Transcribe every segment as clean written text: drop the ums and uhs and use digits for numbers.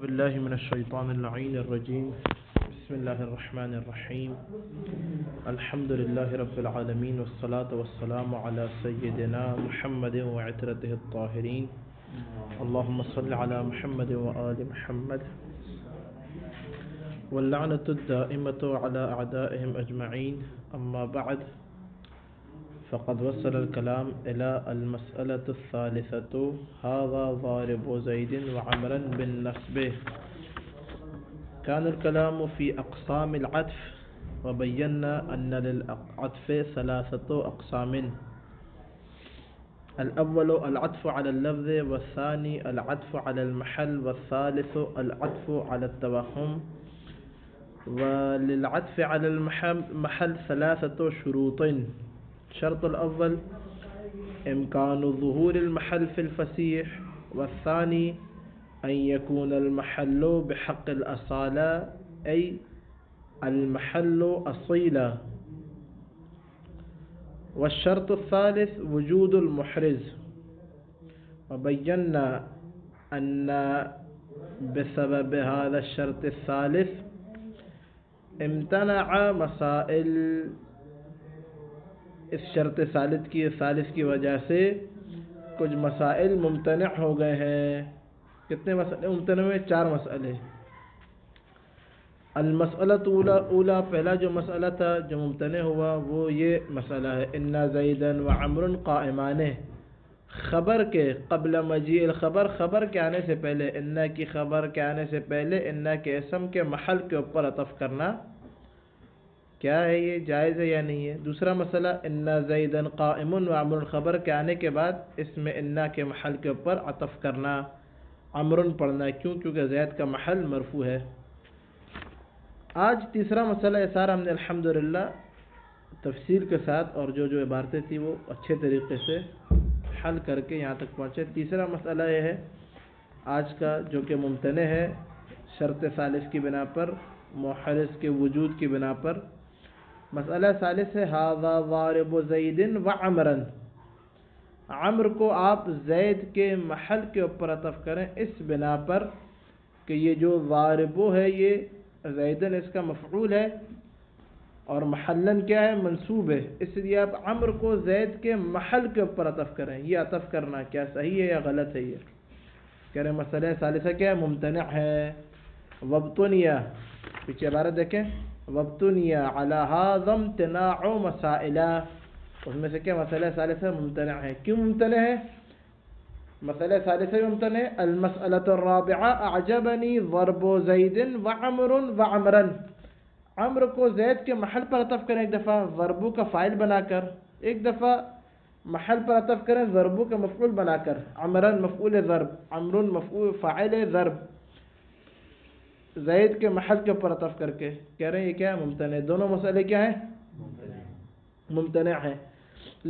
بالله من الشيطان اللعين الرجيم. بسم الله الرحمن الرحيم. الحمد لله رب العالمين، والصلاة والسلام على سيدنا محمد وعترته الطاهرين. اللهم صل على محمد وآل محمد، واللعنة الدائمة على أعدائهم أجمعين. أما بعد، فقد وصل الكلام إلى المسألة الثالثة. هذا ضارب زيد وعمرا بالنصب. كان الكلام في أقسام العطف، وبينا أن للعطف ثلاثة أقسام: الأول العطف على اللفظ، والثاني العطف على المحل، والثالث العطف على التوهم. وللعطف على المحل ثلاثة شروط: الشرط الأول إمكان ظهور المحل في الفصيح، والثاني أن يكون المحل بحق الأصالة، أي المحل أصيلا. والشرط الثالث وجود المحرز. وبينا أن بسبب هذا الشرط الثالث امتنع مسائل اس شرط ثالث کی وجہ سے کچھ مسائل ممتنع ہو گئے ہیں. کتنے مسئلے ممتنع ہوئے؟ 4 مسئلے. المسئلۃ اولا، پہلا جو مسئلہ تھا جو ممتنع ہوا وہ یہ مسئلہ ہے: ان زیدا وعمر قائمان. خبر کے قبل مجیء الخبر، خبر کے آنے سے پہلے، ان کی خبر کے آنے سے پہلے ان کے اسم کے محل کے اوپر عطف کرنا کیا ہے؟ یہ جائز ہے یا نہیں ہے؟ دوسرا مسئلہ ان زیدا قائم وعمر، خبر کے آنے کے بعد اس میں ان کے محل کے اوپر عطف کرنا، عمر پڑھنا. کیوں؟ کیونکہ زید کا محل مرفوع ہے. آج تیسرا مسئلہ یہ سارا ہم نے الحمدللہ تفصیل کے ساتھ اور جو عبارتیں تھیں وہ اچھے طریقے سے حل کر کے یہاں تک پہنچے. تیسرا مسئلہ یہ ہے آج کا جو کہ ممتنع ہے شرط ثالث کی بنا پر، محرز کے وجود کی بنا پر. مسئلہ ثالث ہے ھذا ضارب زید وعمرا. عمر کو آپ زید کے محل کے اوپر عطف کریں اس بنا پر کہ یہ جو ضاربو ہے یہ زیدن اس کا مفعول ہے اور محلن کیا ہے؟ منصوب ہے. اس لیے آپ عمر کو زید کے محل کے اوپر عطف کریں. یہ عطف کرنا کیا صحیح ہے یا غلط ہے؟ یہ کہہ رہے ہیں مسئلہ ثالثہ کیا ہے؟ ممتنع ہے. وابتنیا، پیچھے عبارت دیکھیں، وابتنیا علی ھذا امتناع مسائل. اس میں سے کیا مسئلہ ثالثہ ممتنع ہے؟ کیوں ممتنع ہے؟ مسئلہ ثالثہ ممتنع ہے. المسألۃ الرابعہ اعجبنی ضرب زید وعمر وعمرا. عمر کو زید کے محل پر عطف کریں ایک دفعہ ضربو کا فاعل بنا کر، ایک دفعہ محل پر عطف کریں ضربو کا مفعول بنا کر. عمرن مفعول ضرب، عمر مفعول فاعل ضرب، زید کے محل کے اوپر عطف کر کے. کہہ رہے ہیں یہ کیا ہے؟ ممتنع. دونوں مسئلے کیا ہیں؟ ممتنع ہیں.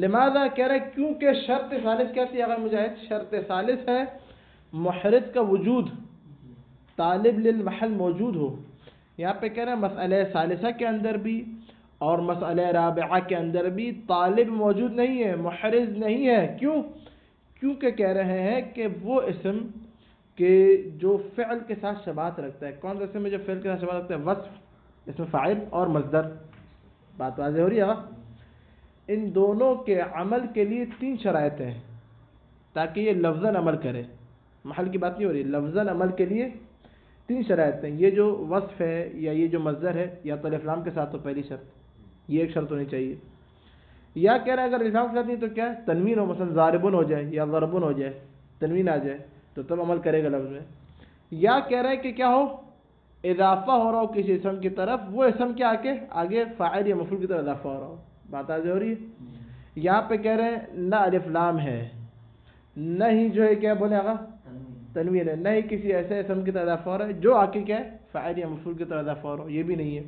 لماذا؟ کہہ رہے کیونکہ شرط ثالث کیا تھی اگر مجاہد؟ شرط ثالث ہے محرز کا وجود، طالب للمحل موجود ہو. یہاں پہ کہہ رہے ہیں مسئلہ ثالثہ کے اندر بھی اور مسئلہ رابعہ کے اندر بھی طالب موجود نہیں ہے، محرز نہیں ہے. کیوں؟ کیونکہ کہہ رہے ہیں کہ وہ اسم کہ جو فعل کے ساتھ شباہت رکھتا ہے. کون سا اسم ہے جو فعل کے ساتھ شباہت رکھتا ہے؟ وصف، اسم فاعل اور مصدر. بات واضح ہو رہی ہے؟ ان دونوں کے عمل کے لیے 3 شرائط ہیں تاکہ یہ لفظاً عمل کرے. محل کی بات نہیں ہو رہی، لفظاً عمل کے لیے 3 شرائط ہیں. یہ جو وصف ہے یا یہ جو مصدر ہے یا تو الف لام کے ساتھ تو پہلی شرط، یہ ایک شرط ہونی چاہیے. یا کہہ رہے ہیں اگر الف لام کے ساتھ نہیں تو کیا؟ تنوین ہو، مثلا ضاربن ہو جائے یا ضربن ہو جائے، تنوین آ جائے تو تب عمل کرے گا لفظ میں. یا کہہ رہے ہیں کہ کیا ہو؟ اضافہ ہو رہا ہو کسی اسم کی طرف، وہ اسم کے آگے فاعل یا مفعول کی طرف اضافہ ہو رہا ہو. بات آج ہو رہی ہے؟ یہاں پہ کہہ رہے ہیں نہ الف لام ہے، نہ ہی جو ہے کیا بولے آگا تنوین ہے، نہ ہی کسی ایسے اسم کی طرف اضافہ ہو رہا ہے جو آ کے کیا ہے فاعل یا مفعول کی طرف اضافہ ہو رہا ہو. یہ بھی نہیں ہے.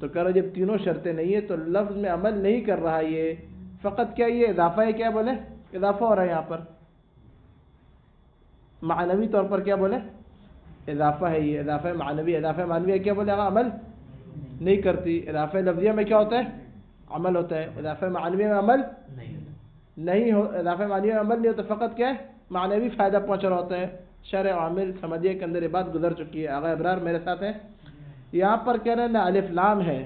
تو کہہ رہے جب تینوں شرطیں نہیں ہے تو لفظ میں عمل نہیں کر رہا. یہ فقط کیا یہ اضافہ ہے، کیا بولے اضافہ ہو رہا ہے یہاں پر معنوی طور پر، کیا بولے اضافہ ہے. یہ اضافہ معنوی، اضافہ معنوی کیا بولے آگا عمل نہیں کرتی. اضافہ لفظیہ میں کیا ہوتا ہے؟ عمل ہوتا ہے. اضافہ معنوی میں عمل نہیں ہو، اضافہ معنوی میں عمل نہیں ہوتا، فقط کیا ہے معنوی فائدہ پہنچ رہا ہوتا ہے. شرح عامل سمجھیے کے اندر یہ بات گزر چکی ہے. آغا ابرار میرے ساتھ ہے. یہاں پر کہہ رہے ہیں نہ الف لام ہے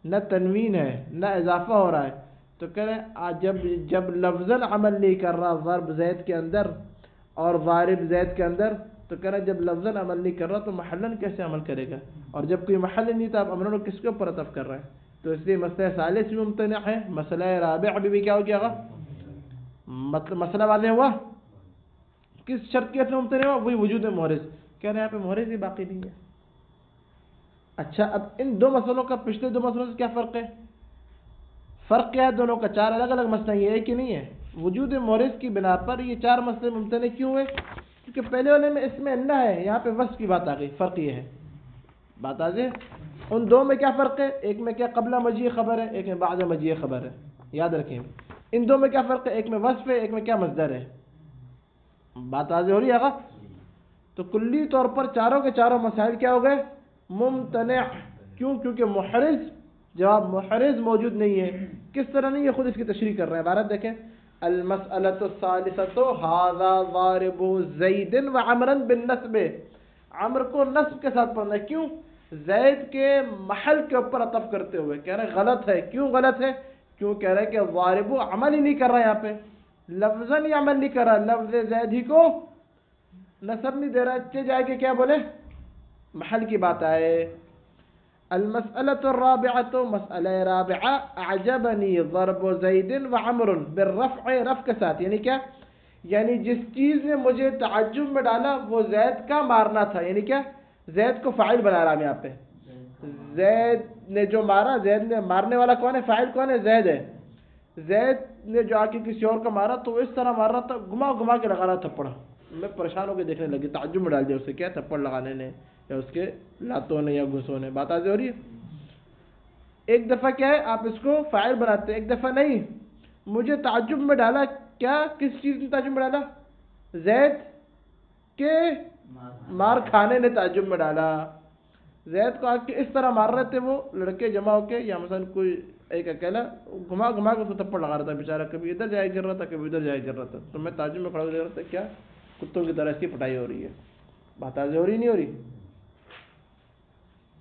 نہ تنوین ہے نہ اضافہ ہو رہا ہے. تو کہہ رہے ہیں جب لفظاً عمل نہیں کر رہا ضرب زید کے اندر اور ضارب زید کے اندر, تو کہہ رہے ہیں جب لفظاً عمل نہیں کر رہا تو محلاً کیسے عمل کرے گا؟ اور جب کوئی محل نہیں تھا اب امرن کس کے اوپر عطف کر رہا ہے؟ تو اس لیے مسئلہ ثالث بھی ممتنع ہے. مسئلہ رابع بھی کیا ہو گیا گا؟ مطلب مسئلہ واضح ہوا. کس شرط کے ممتنع ہوا؟ وہی وجود محرز. کہہ رہے ہیں یہاں پہ محرز ہی باقی نہیں ہے. اچھا اب ان دو مسئلوں کا پچھلے دو مسئلوں سے کیا فرق ہے؟ فرق کیا ہے دونوں کا؟ چار الگ الگ مسئلہ یہ ہے کہ نہیں ہے؟ وجود محرز کی بنا پر یہ چار مسئلے ممتنع کیوں ہوئے؟ کیونکہ پہلے والے میں اس میں اللہ ہے, یہاں پہ وصف کی بات آ گئی. فرق یہ ہے. بات آ گئی. ان دو میں کیا فرق ہے؟ ایک میں کیا قبل مجیء خبر ہے, ایک میں بعد مجیء خبر ہے. یاد رکھیں ان دو میں کیا فرق ہے؟ ایک میں وصف ہے, ایک میں کیا مصدر ہے. بات واضح ہو رہی ہے آقا؟ تو کلی طور پر چاروں کے چاروں مسائل کیا ہو گئے؟ ممتنع. کیوں؟ کیونکہ محرز جواب محرز موجود نہیں ہے. کس طرح نہیں ہے؟ خود اس کی تشریح کر رہے ہیں. عبارت دیکھیں, المسألة الثالثة هذا ضارب زید وعمرا بالنسب. عمر کو نصب کے ساتھ پڑھنا ہے. کیوں؟ زید کے محل کے اوپر عطف کرتے ہوئے. کہہ رہے ہیں غلط ہے. کیوں غلط ہے؟ کیوں کہہ رہے ہیں کہ ضارب عمل ہی نہیں کر رہا یہاں پہ, لفظاً ہی عمل نہیں کر رہا, لفظ زید ہی کو نصب نہیں دے رہا. اچھے جائے کہ کیا بولے محل کی بات آئے. المسألة الرابعة مسئلہ رابعہ اعجبنی ضرب زید وعمر بالرفع, رفع کے ساتھ. یعنی کیا؟ یعنی جس چیز نے مجھے تعجب میں ڈالا وہ زید کا مارنا تھا. یعنی کیا؟ زید کو فاعل بنا رہا ہوں یہاں پہ. زید نے جو مارا, زید نے مارنے والا کون ہے؟ فاعل کون ہے؟ زید ہے. زید نے جو آ کے کسی اور کو مارا تو وہ اس طرح مار رہا تھا, گھما گھما کے لگا رہا تھپڑ. میں پریشان ہو کے دیکھنے لگی, تعجب میں ڈال دیا اسے. کیا تھپڑ لگانے نے یا اس کے لاتوں نے یا گھسوں نے. بات آج ہو رہی ہے. ایک دفعہ کیا ہے آپ اس کو فاعل بناتے ہیں, ایک دفعہ نہیں. مجھے تعجب میں ڈالا. کیا کس چیز نے تعجب میں ڈالا؟ زید کے مار کھانے نے تعجب میں ڈالا. زید کو آ کے اس طرح مار رہے تھے وہ لڑکے جمع ہو کے, یا مثلا کوئی ایک اکیلا گھما گھما کے اس کو تھپڑ لگا رہا تھا بیچارہ. کبھی ادھر جائے گر رہا تھا, کبھی ادھر جائے گر رہا تھا. تو میں تعجب میں کھڑا ہو کے دیکھ رہا تھا کیا کتوں کی طرح اس کی پٹائی ہو رہی ہے. بات آج ہو رہی نہیں ہو رہی؟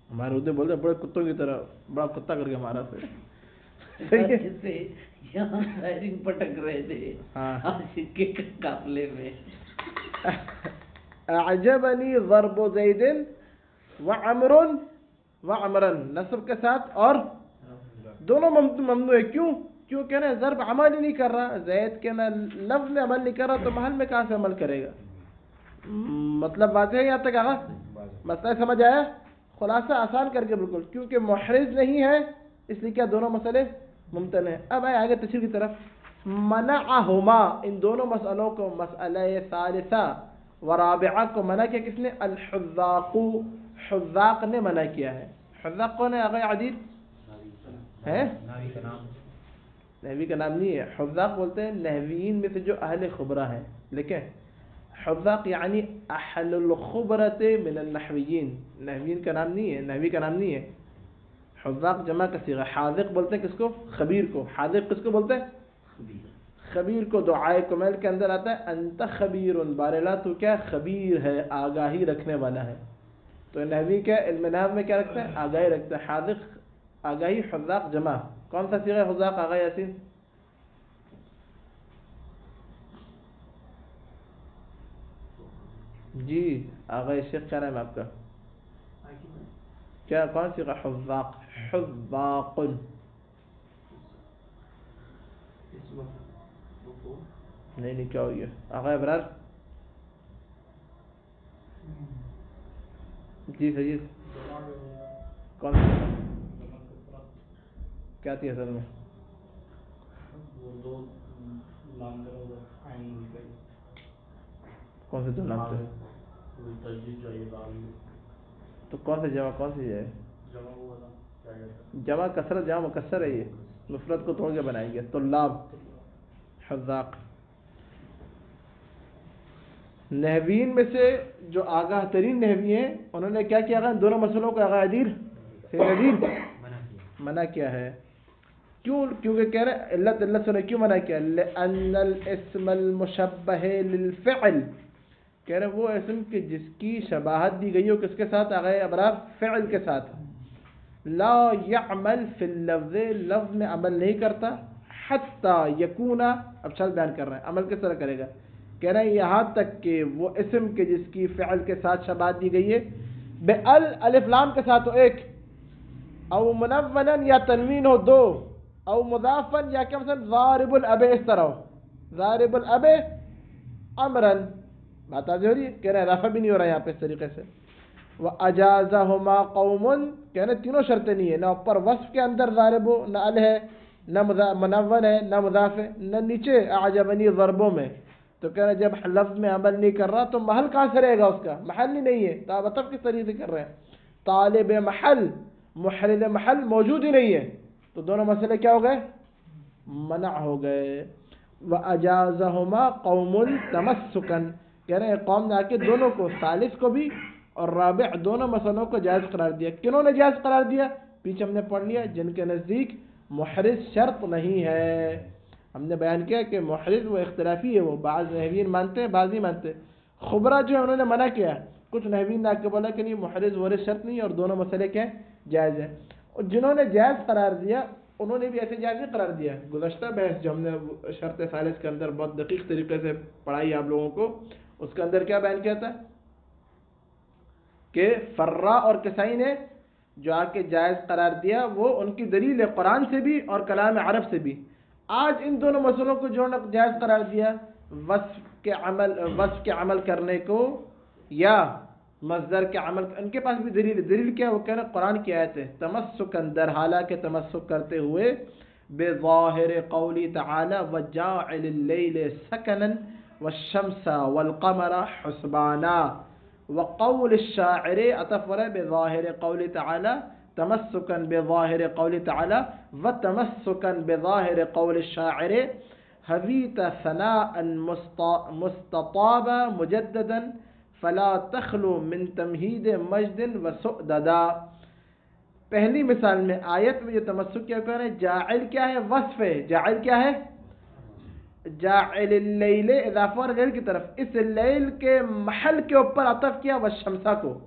ہمارے اردو بولتے بڑے کتوں کی طرح, بڑا کتا کر کے ہمارا سے پٹک رہے تھے قافلے میں. اعجبنی ضرب زید وعمر وعمرا نصب کے ساتھ اور دونوں ممنوع ہے. کیوں؟ کیوں کہہ رہے ہیں ضرب عمل ہی نہیں کر رہا, زید کے نہ لفظ میں عمل نہیں کر رہا, تو محل میں کہاں سے عمل کرے گا؟ مطلب واضح ہے یہاں تک آگا؟ مسئلہ سمجھ آیا؟ خلاصہ آسان کر کے بالکل, کیونکہ محرز نہیں ہے اس لیے کیا دونوں مسئلے ممتنع ہیں. اب آئے آگے تشریح کی طرف. منعہما, ان دونوں مسئلوں کو, مسئلہ ثالثہ و رابعہ کو منع کیا کس نے؟ الحذاق, حذاق نے منع کیا ہے. حذاق کون ہے آگے عدید ہے؟ نحوی کا نام نہیں ہے. حذاق بولتے ہیں نحویین میں سے جو اہل خبرہ ہیں. لیکن حذاق یعنی اہل الخبرۃ من النحویین, نحویین کا نام نہیں ہے, نحوی کا نام نہیں ہے. حذاق جمع کا صیغہ. حاذق بولتے ہیں کس کو؟ خبیر کو. حاذق کس کو بولتے ہیں؟ خبیر کو. دعائے کمیل کے اندر آتا ہے انت خبیر, بارلا تو کیا خبیر ہے, آگاہی رکھنے والا ہے. تو نحوی کا علم نحو میں کیا رکھتا ہے؟ آگاہی رکھتا ہے. حاذق آگاہی, حذاق جمع. کون سا صیغہ ہے حذاق آگاہی یاسین؟ جی آغا شیخ کیا نام ہے آپ کا؟ کیا کون سی کا حذاق؟ حذاق نہیں کیا ہوئی ہے آغا ابرار؟ جی سجید کون سی کیا تھی اصل میں؟ کون سے دو نام تھے؟ تو کون سے جمع کون سی ہے؟ جمع کثرت, جمع مکسر ہے. یہ مفرد کو توڑ کے بنائیں گے. طلاب, حذاق. نحویین میں سے جو آگاہ ترین نحوی ہیں انہوں نے کیا کیا؟ دونوں مسئلوں کو آگاہ عدیر سے منع کیا ہے. کیوں؟ کیونکہ کہہ رہے علت سے کیوں منع کیا؟ لأن الاسم المشبہ للفعل کہہ رہے وہ اسم کہ جس کی شباہت دی گئی ہو کس کے ساتھ آ گئے ابرار؟ فعل کے ساتھ. لا يعمل فی اللفظ، لفظ میں عمل نہیں کرتا، حتی یکونا، اب شرط بیان کر رہے ہیں عمل کس طرح کرے گا. کہہ رہے ہیں یہاں تک کہ وہ اسم کے جس کی فعل کے ساتھ شباہت دی گئی ہے بے الف لام کے ساتھ ہو ایک، او منون یا تنوین ہو دو، او مضافن یا کہ مثلا ضارب الاب اس طرح ہو، ضارب الاب امرن، بات آج ہو رہی ہے. کہہ رہے ہیں رفع بھی نہیں ہو رہا یہاں پہ اس طریقے سے. وَأَجَازَهُمَا قَوْمٌ، کہنا تینوں شرطیں نہیں ہے، نہ اوپر وصف کے اندر ضارب ہو، نہ ال ہے، نہ منون ہے، نہ مضاف ہے، نہ نیچے اعجبنی ضربوں میں. تو کہہ رہے جب لفظ میں عمل نہیں کر رہا تو محل کہاں سے رہے گا اس کا؟ محل ہی نہیں ہے. تو آپ بتاؤ کس طریقے سے کر رہے ہیں؟ طالب محل، محل محل موجود ہی نہیں ہے. تو دونوں مسئلے کیا ہو گئے؟ منع ہو گئے. وَأَجَازَهُمَا قَوْمٌ تَمَسُّكًا، کہہ رہے ہیں قوم نے آ کے دونوں کو، ثالث کو بھی اور رابع دونوں مسئلوں کو جائز قرار دیا. کنہوں نے جائز قرار دیا؟ پیچھے ہم نے پڑھ لیا جن کے نزدیک محرز شرط نہیں ہے. ہم نے بیان کیا کہ محرز وہ اختلافی ہے، وہ بعض نحویین مانتے ہیں بعض نہیں مانتے. خبرہ جو ہے انہوں نے منع کیا، کچھ نحویین نے آ کے بولا کہ نہیں محرز ورز شرط نہیں اور دونوں مسئلے کیا جائز ہیں. اور جنہوں نے جائز قرار دیا انہوں نے بھی ایسے جائز نہیں قرار دیا. گزشتہ بحث جو ہم نے شرط ثالث کے اندر بہت دقیق طریقے سے پڑھائی آپ لوگوں کو، اس کے اندر کیا بیان کیا تھا کہ فرا اور کسائی نے جو آ کے جائز قرار دیا وہ ان کی دلیل ہے قرآن سے بھی اور کلام عرب سے بھی. آج ان دونوں مسئلوں کو جو جائز قرار دیا وصف کے عمل کرنے کو یا مصدر کے عمل، ان کے پاس بھی دلیل ہے. دلیل کیا؟ وہ کہہ رہے قرآن کی آیت ہے تمسکن، در حالہ کے تمسک کرتے ہوئے بظاہر قولی تعالی وجاعل اللیل سکنا والشمس والقمر حسبانا، وقول الشاعر عطف بظاہر قول تعالی تمسکا بظاہر قول تعالی وتمسکا بظاہر قول الشاعر حویت ثناء مستطابا مجددا فلا تخلو من تمہید مجد وسؤددا. پہلی مثال میں آیت میں جو تمسک کیا کہہ رہے ہیں جاعل کیا ہے؟ وصف ہے. جاعل کیا ہے؟ جاعل اللیل اضافہ اور لیل کی طرف، اس لیل کے محل کے اوپر عطف کیا والشمسہ کو.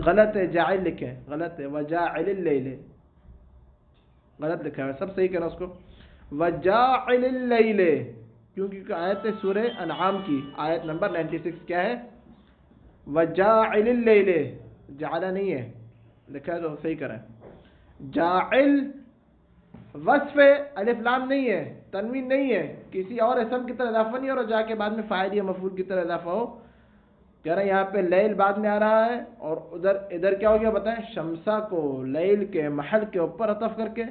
غلط ہے، جاعل لکھیں، غلط ہے، وجاعل اللیل غلط لکھا ہے، سب صحیح کرنا اس کو. وجاعل اللیل کیونکہ آیت ہے سورہ انعام کی آیت نمبر 96 کیا ہے؟ وجاعل اللیل، جعلہ نہیں ہے لکھا ہے تو صحیح کریں. جاعل وصف الف لام نہیں ہے، تنوین نہیں ہے، کسی اور اسم کی طرح اضافہ نہیں ہو رہا جا کے بعد میں فاعل یا مفعول کی طرح اضافہ ہو. کہہ رہے ہیں یہاں پہ لیل بعد میں آ رہا ہے اور ادھر کیا ہو گیا بتائیں؟ شمسہ کو لیل کے محل کے اوپر عطف کر کے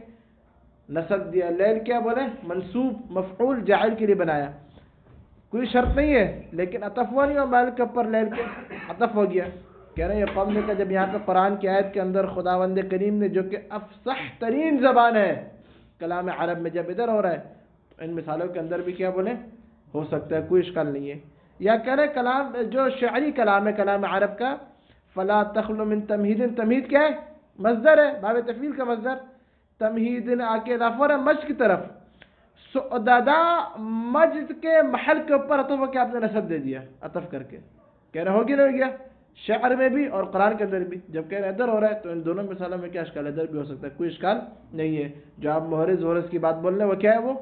نسب دیا. لیل کیا بولے؟ منصوب مفعول جاعل کے لیے بنایا، کوئی شرط نہیں ہے لیکن عطف ہوا نہیں اور محل کے اوپر لیل کے عطف ہو گیا. کہہ رہے ہیں یہ قوم نے کہا جب یہاں پہ قرآن کی آیت کے اندر خداوند کریم نے جو کہ افصح ترین زبان ہے کلام عرب میں جب ادھر ہو رہا ہے تو ان مثالوں کے اندر بھی کیا بولے ہو سکتا ہے، کوئی اشکال نہیں ہے. یا کہہ رہے کلام جو شعری کلام ہے کلام عرب کا فلا تخلو من تمہید، تمہید کیا ہے؟ مصدر ہے، باب تفعیل کا مصدر. تمہید آ کے اضافہ ہے مجد کی طرف، سؤددا مجد کے محل کے اوپر عطف ہو کے آپ نے نسب دے دیا عطف کر کے. کہہ رہے ہو گیا نہیں ہو گیا؟ شعر میں بھی اور قرآن کے اندر بھی. جب کہہ رہے ادھر ہو رہا ہے تو ان دونوں مثالوں میں کیا اشکال ہے؟ ادھر بھی ہو سکتا ہے، کوئی اشکال نہیں ہے. جو آپ محرز ورز کی بات بول رہے ہیں وہ کیا ہے؟ وہ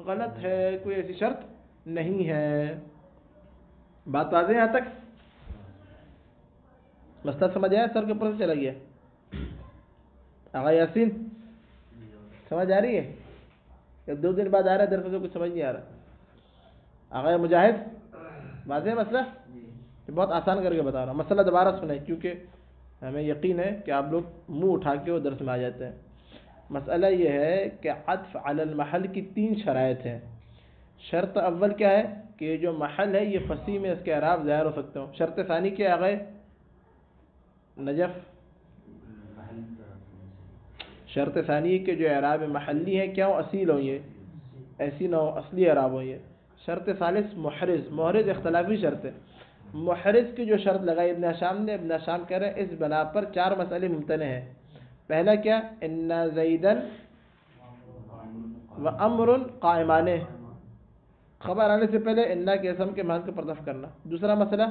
غلط ہے، کوئی ایسی شرط نہیں ہے. بات واضح یہاں تک؟ مسئلہ سمجھ آیا؟ سر کے اوپر سے چلا گیا. آغا یاسین سمجھ آ رہی ہے؟ یا 2 دن بعد آ رہا ہے درس سے کچھ سمجھ نہیں آ رہا؟ آغا مجاہد واضح مسئلہ؟ بہت آسان کر کے بتا رہا ہوں، مسئلہ دوبارہ سنیں کیونکہ ہمیں یقین ہے کہ آپ لوگ منہ اٹھا کے وہ درس میں آ جاتے ہیں. مسئلہ یہ ہے کہ عطف علی المحل کی 3 شرائط ہیں. شرط اول کیا ہے کہ یہ جو محل ہے یہ فصیح میں اس کے اعراب ظاہر ہو سکتے ہوں. شرط ثانی کیا ہے نجف؟ شرط ثانی کہ جو اعراب محلی ہیں کیا ہو؟ اصیل ہوں، یہ ایسی نہ ہو اصلی اعراب ہوں یہ. شرط ثالث محرز، محرز اختلافی شرط ہے. محرز کی جو شرط لگائی ابن ہشام نے، ابن ہشام کہہ رہے ہیں اس بنا پر 4 مسئلے ممتنع ہیں. پہلا کیا؟ ان زیدن و امر قائمان، خبر آنے سے پہلے انا کے اسم کے محل کو پردف کرنا. دوسرا مسئلہ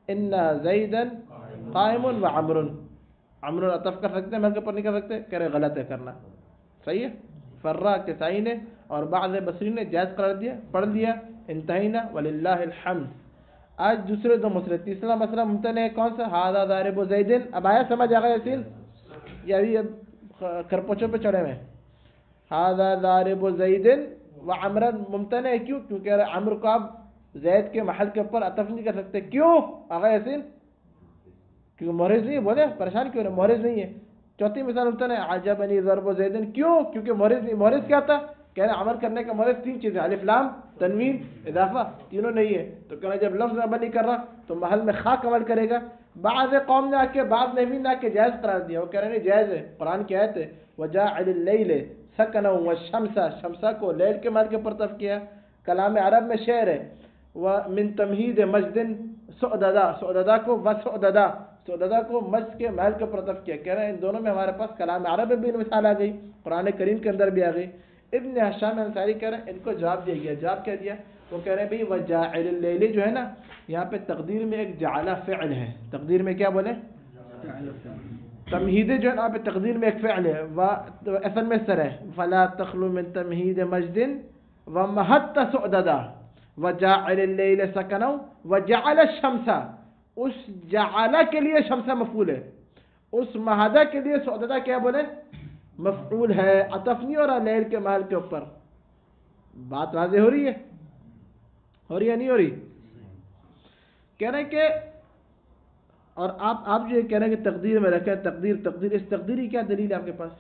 انا زیدن قائم و عمر. عمر عطف کر سکتے ہیں محل کے اوپر نہیں کر سکتے, کہہ رہے غلط ہے کرنا. صحیح ہے. فرا کسائی نے اور بعض بصری نے جائز قرار دیا, پڑھ دیا. انتہینا وللہ الحمد. آج دوسرے دو مسئلے. تیسرا مسئلہ ممتنع ہے کون سا؟ ھذا ضارب زیدن. اب آیا سمجھ آ گیا یاسین؟ یہ ابھی کرپوچوں پہ چڑھے ہوئے ہیں. ھذا ضارب زیدن وعمرا ممتنع ہے. کیوں؟ کیونکہ عمر کو آپ زید کے محل کے اوپر عطف نہیں کر سکتے. کیوں آغا یاسین؟ کیونکہ محرز نہیں ہے. بولے پریشان کیوں؟ محرز نہیں ہے. چوتھی مثال ممتنع ہے عجبنی ضرب زیدن. کیوں؟ کیونکہ محرز نہیں. محرز کیا تھا؟ کہہ رہے عمل کرنے کا محرز تین چیزیں, الف لام تنوین اضافہ, تینوں نہیں ہے. تو کہنا جب لفظ عمل نہیں کر رہا تو محل میں خاک عمل کرے گا. بعض قوم نے آ کے بعض نحوی نے آ کے جائز قرار دیا. وہ کہہ رہے ہیں جائز ہے. قرآن کی آیت ہے وجاعل اللیل سکنا والشمس. شمسا کو لیل کے محل کے اوپر طرف کیا. کلام عرب میں شعر ہے ومن تمہید مجد سعددا. سعددا کو وسعددا, سعددا کو مجد کے محل کے اوپر طرف کیا. کہہ رہے ہیں ان دونوں میں ہمارے پاس کلام عرب میں بھی مثال آ گئی, قرآن کریم کے اندر بھی آ گئی. ابن حشام انصاری کہہ رہے ہیں ان کو جواب دیا گیا. جواب کیا دیا؟ وہ کہہ رہے ہیں بھئی وجاعل اللیل جو ہے نا, یہاں پہ تقدیر میں ایک جعل فعل ہے. تقدیر میں کیا بولے؟ تمہید جو ہے نا یہاں پہ تقدیر میں ایک فعل ہے. اصل میں سر ہے فلا تخلو من تمہید مجد ومہدت سعددا وجاعل اللیل سکنا وجعل الشمس. اس جعل کے لیے شمس مفعول ہے, اس مہدہ کے لیے سعددا کیا بولے؟ مفعول ہے. عطف نہیں ہو رہا لیل کے محل کے اوپر. بات واضح ہو رہی ہے؟ ہو رہی ہے نہیں ہو رہی؟ کہہ رہے ہیں کہ اور آپ جو یہ کہہ رہے ہیں کہ تقدیر میں رکھیں تقدیر, اس تقدیر کی کیا دلیل ہے آپ کے پاس؟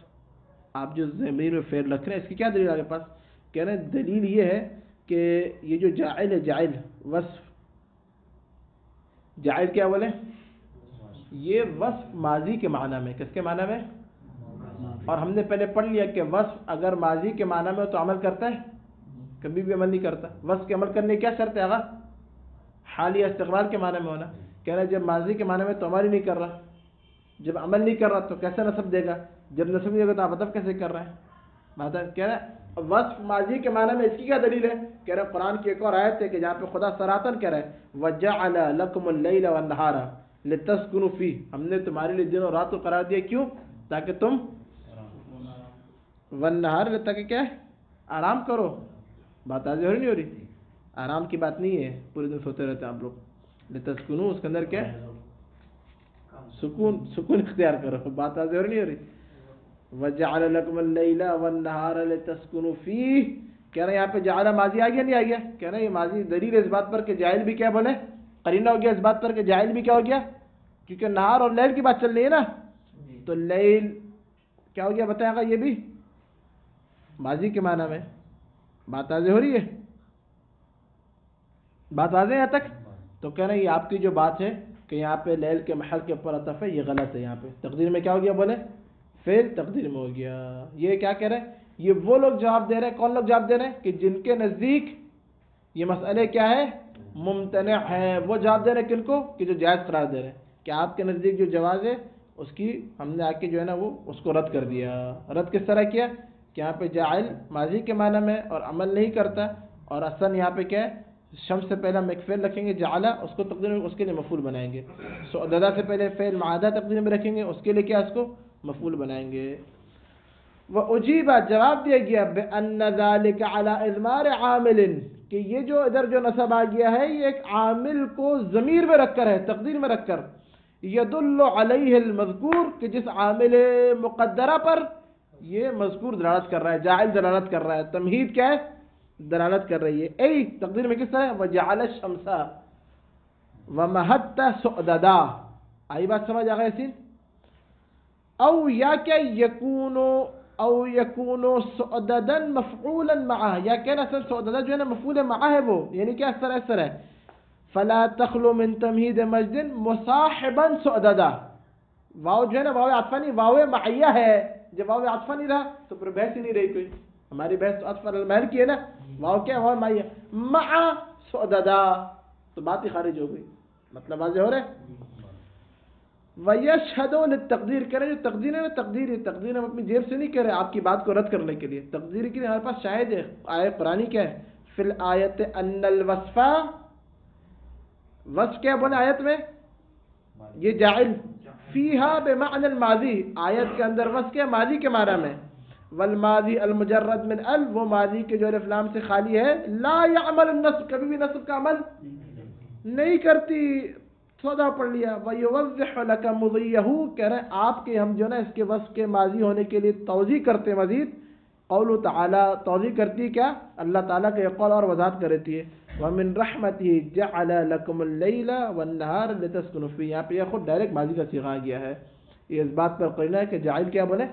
آپ جو ضمیر میں فعل رکھ رہے ہیں اس کی کیا دلیل ہے آپ کے پاس؟ کہہ رہے ہیں دلیل یہ ہے کہ یہ جو جاعل ہے, جاعل وصف, جاعل کیا بولے؟ یہ وصف ماضی کے معنی میں. کس کے معنی میں؟ اور ہم نے پہلے پڑھ لیا کہ وصف اگر ماضی کے معنی میں ہو تو عمل کرتا ہے, کبھی بھی عمل نہیں کرتا. وصف کے عمل کرنے کی کیا شرط ہے آغا؟ حال یا استقبال کے معنی میں ہونا. کہہ رہے ہیں جب ماضی کے معنی میں تو عمل ہی نہیں کر رہا, جب عمل نہیں کر رہا تو کیسے نصب دے گا؟ جب نصب نہیں دے گا تو آپ عطف کیسے کر رہے ہیں؟ بات ہے. کہہ رہے ہیں وصف ماضی کے معنی میں اس کی کیا دلیل ہے؟ کہہ رہے ہیں قرآن کی ایک اور آیت ہے کہ جہاں پہ خدا صراحتاً کہہ رہے ہیں وَجَعَلَ لَكُمُ اللَّيْلَ وَالنَّهَارَ لِتَسْكُنُوا فِيهِ. ہم نے تمہارے لیے دن اور رات کو قرار دیا. کیوں؟ تاکہ تم والنہار, تاکہ کیا ہے؟ آرام کرو. بات واضح ہو رہی نہیں ہو رہی؟ آرام کی بات نہیں ہے, پورے دن سوتے رہتے ہیں آپ لوگ. لتسکنو اس کے اندر کیا ہے؟ سکون اختیار کرو. بات واضح ہو رہی نہیں ہو رہی؟ وَجَعَلَ لَكُمُ اللَّيْلَ وَالنَّهَارَ لِتَسْكُنُوا فِيهِ. کہہ رہے ہیں یہاں پہ جعل ماضی آ گیا نہیں آ گیا؟ کہہ رہے ہیں یہ ماضی دلیل ہے اس بات پر کہ جاعل بھی کیا بولے؟ قرینہ ہو گیا اس بات پر کہ جاعل بھی کیا ہو گیا؟ کیونکہ نہار اور لیل کی بات چل رہی ہے نا, تو لیل کیا ہو گیا بتائیں گا؟ یہ بھی ماضی کے معنی میں. بات واضح ہو رہی ہے؟ بات واضح ہے یہاں تک؟ تو کہہ رہے ہیں یہ آپ کی جو بات ہے کہ یہاں پہ لیل کے محل کے اوپر عطف ہے, یہ غلط ہے. یہاں پہ تقدیر میں کیا ہو گیا بولے؟ فعل تقدیر میں ہو گیا. یہ کیا کہہ رہے ہیں؟ یہ وہ لوگ جواب دے رہے ہیں. کون لوگ جواب دے رہے ہیں؟ کہ جن کے نزدیک یہ مسئلے کیا ہے؟ ممتنع ہے. وہ جواب دے رہے ہیں کن کو؟ کہ جو جائز قرار دے رہے ہیں. کہ آپ کے نزدیک جو جواز ہے اس کی ہم نے آ کے جو ہے نا وہ اس کو رد کر دیا. رد کس طرح کیا؟ کہ یہاں پہ جاعل ماضی کے معنی میں اور عمل نہیں کرتا, اور اصلا یہاں پہ کیا ہے؟ شمس سے پہلے ہم ایک فعل رکھیں گے جعلا, اس کو تقدیر میں اس کے لیے مفعول بنائیں گے. سعددا سے پہلے فعل معادہ تقدیر میں رکھیں گے, اس کے لیے کیا اس کو مفعول بنائیں گے. وَأُجِيبَ جواب دیا گیا بِأَنَّ ذَلِكَ عَلَى إِضْمَارِ عَامِلٍ, کہ یہ جو ادھر جو نصب آ گیا ہے یہ ایک عامل کو ضمیر میں رکھ کر ہے, تقدیر میں رکھ کر. يَدُلُّ عَلَيْهِ الْمَذْكُورِ, کہ جس عامل مقدرہ پر یہ مذکور دلالت کر رہا ہے, جاعل دلالت کر رہا ہے. تمہید کیا ہے؟ دلالت کر رہی ہے. ای تقدیر میں کس طرح؟ وَجَعَلَ الشَّمْسَ وَمَهَدَّ سُعْدَدًا. آئی بات سمجھ آ گئی سین؟ او یا کہ یکونو سعددا مفعولا معه, یا کہ اصل سعددا جو ہے نا مفعول معه ہے وہ, یعنی کہ اس طرح ہے فلا تخلو من تمہید مجد مصاحبا سعددا. واو جو ہے نا واو عطفہ نہیں, واو معیہ ہے. جب واو عطفہ نہیں رہا تو پھر بحث ہی نہیں رہی کوئی. ہماری بحث تو عطف المحل کی ہے نا, واو کیا؟ واو معیہ مع سعددا, تو بات ہی خارج ہو گئی. مطلب واضح ہو رہا ہے؟ وَيَشْهَدُ لِلتَّقْدِيرِ, کہہ رہے جو تقدیر ہے نا, تقدیر ہم اپنی جیب سے نہیں کہہ رہے آپ کی بات کو رد کرنے کے لیے. تقدیر کے لیے ہمارے پاس شاہد ہے, آیت قرآنی کیا ہے؟ فی الآیت ان الوصف، وصف کیا بولے آیت میں؟ یہ جاعل، فیہا بمعنی الماضی، آیت کے اندر وصف کیا؟ ماضی کے معنی میں. والماضی المجرد من ال، وہ ماضی کے جو الف لام سے خالی ہے. لا یعمل النصب، کبھی بھی نصب کا عمل نہیں کرتی. سودا پڑھ لیا. وَيُوَضِّحُ لَكَ مُضِيَّهُ، کہہ رہے ہیں آپ کے ہم جو نا اس کے وصف کے ماضی ہونے کے لیے توضیح کرتے ہیں. مزید قول تعالیٰ توضیح کرتی ہے کیا؟ اللہ تعالیٰ کا یہ قول اور وضاحت کرتی ہے. وَمِن رَحْمَتِهِ جَعَلَ لَكُمُ اللَّيْلَ وَالنَّهَارَ لِتَسْكُنُوا فِيهِ. یہاں پہ یہ خود ڈائریکٹ ماضی کا صیغہ آ گیا ہے. یہ اس بات پر قرینہ ہے کہ جاعل کیا بولے؟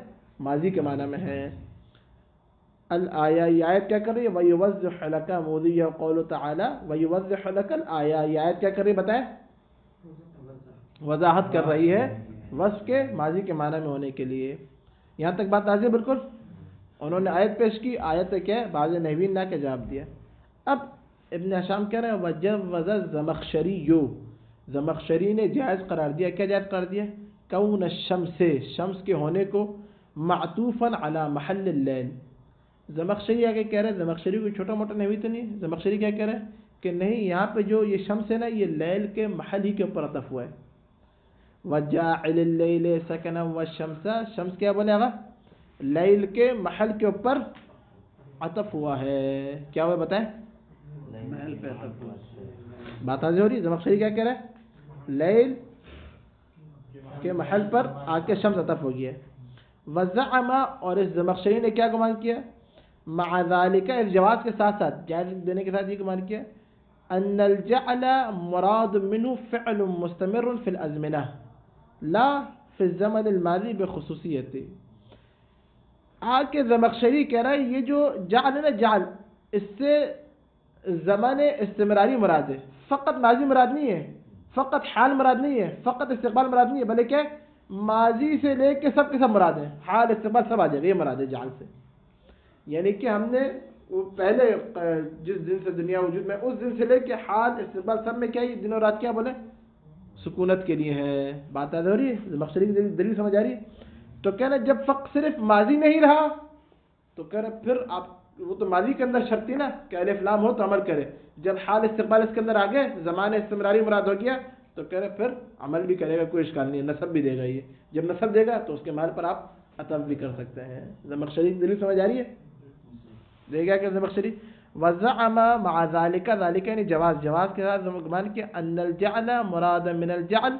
ماضی کے معنی میں ہے. الآیہ، یہ آیت کیا کر رہی ہے؟ وَيُوَضِّحُ لَكَ مُضِيَّهُ قول تعالیٰ وَيُوَضِّحُ لَكَ الْآیہ. یہ آیت کیا کر رہی ہے بتائیں؟ وضاحت کر رہی ہے وصف کے ماضی کے معنی میں ہونے کے لیے. یہاں تک بات واضح بالکل. انہوں نے آیت پیش کی، آیت کیا ہے؟ بعض نحوین نے کے جواب دیا. اب ابن حشام کہہ رہے ہیں وَجَوَّزَ الزَّمَخْشَرِيُّ، زمخشری نے جائز قرار دیا. کیا جائز قرار دیا؟ کون الشمس، شمس کے ہونے کو معطوفاً علی محل اللیل. زمخشری آگے کہہ رہے ہیں، زمخشری کوئی چھوٹا موٹا نحوی تو نہیں. زمخشری کیا کہہ رہے ہیں کہ نہیں، یہاں پہ جو یہ شمس ہے نا، یہ لیل کے محل ہی کے اوپر عطف ہوا ہے. وَجَاعِلِ اللَّيْلِ سَكَنًا وَالشَّمْسَ، شمس کیا بولے گا؟ لیل کے محل کے اوپر عطف ہوا ہے. کیا ہوا بتائیں؟ محل پہ عطف ہوا. بات واضح ہو رہی ہے. زمخشری کیا کہہ رہے ہیں؟ لیل کے محل پر آ کے شمس عطف ہو گیا ہے. وزعم، اور اس زمخشری نے کیا گمان کیا؟ مع ذالک، اس جواز کے ساتھ ساتھ، جائز دینے کے ساتھ یہ گمان کیا ان الجعل مراد منه فعل مستمر في الازمنہ لا في الزمن الماضی بخصوصیت. آکے زمخشری کہہ رہا ہے یہ جو جعل ہے نا، جعل اس سے زمان استمراری مراد ہے، فقط ماضی مراد نہیں ہے، فقط حال مراد نہیں ہے، فقط استقبال مراد نہیں ہے، بلکہ ماضی سے لے کے سب مراد ہے. حال استقبال سب آ جائے گا، یہ مراد ہے جعل سے. یعنی کہ ہم نے پہلے جس دن سے دنیا وجود میں، اس دن سے لے کے حال استقبال سب میں کیا ہے؟ دن و رات کیا بولے؟ سکونت کے لیے ہے. بات آ رہی ہے؟ مقصدی کی دلیل سمجھ آ رہی ہے؟ تو کہہ رہے جب فقط صرف ماضی نہیں رہا تو کہہ رہے پھر آپ، وہ تو ماضی کے اندر شرط تھی نا کہ الف لام ہو تو عمل کرے. جب حال استقبال اس کے اندر آ گئے، زمان استمراری مراد ہو گیا، تو کہہ رہے پھر عمل بھی کرے گا، کوئی اشکال نہیں ہے، نصب بھی دے گا. یہ جب نصب دے گا تو اس کے محل پر آپ عطف بھی کر سکتے ہیں. زمخشری کی دلیل سمجھ آ رہی ہے؟ دے گا کہ زمخشری وزعم مع ذالک، ذالک یعنی جواز، جواز کے ساتھ گمان کیا ان الجعل مراد من الجعل،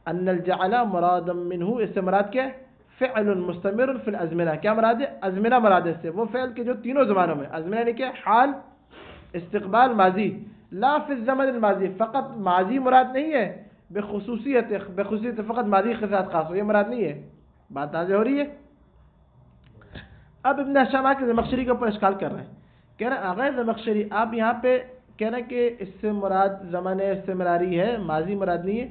ان الجعل مراد منہ، اس سے مراد کیا ہے؟ فعل مستمر فی الازمنہ. کیا مراد ہے؟ ازمنہ مراد ہے. اس سے وہ فعل کے جو تینوں زمانوں میں، ازمنہ یعنی کیا؟ حال استقبال ماضی. لا فی الزمن الماضی، فقط ماضی مراد نہیں ہے، بخصوصیت، بخصوصیت فقط ماضی کے ساتھ خاص ہو، یہ مراد نہیں ہے. بات واضح ہو رہی ہے؟ اب ابن حشام کے زمخشری کے اوپر اشکال کر رہے ہیں. کہہ رہے ہیں اگر زمخشری آپ یہاں پہ کہہ رہے ہیں کہ اس سے مراد زمان استمراری ہے، ماضی مراد نہیں ہے،